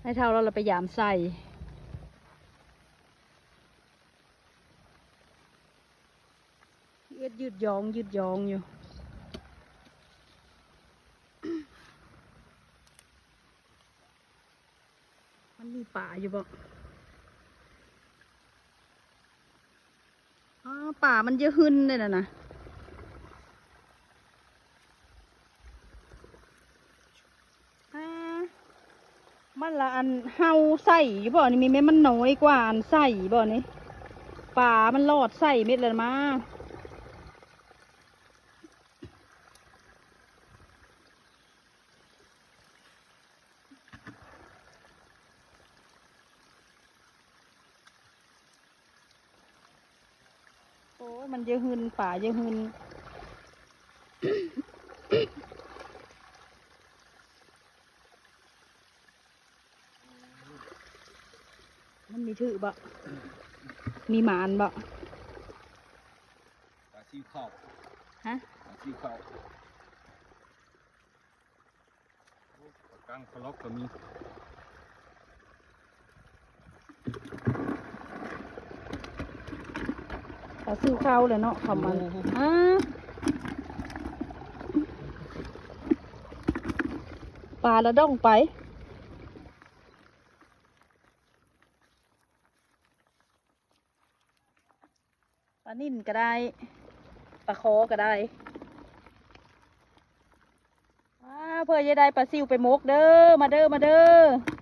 ให้เท่าเราไปยามใส่เอ็ดยืดยองอยู่มันมีป่าอยู่บ่อ๋อป่ามันเยอะหึนเลยนะมันละอันเฮาใส่อยู่บ่นี่มีแม่มันน้อยกว่าอันใส่บ่นี่ป่ามันรอดใส่เม็ดเลยมาโอ้มันเยอะหึนป่าเยอะหึนมันมีถือบ่มีหมานบ่ปลาซิวเข้าฮะปลาซิวเข้าปลากังปลาล็อกก็มีปลาซิวเข้าเลยเนาะเขามันปลาละด้องไปปลานิ่นก็ได้ปลาคอก็ได้เพื่อจะได้ปลาซิวไปมกเด้อมาเด้อ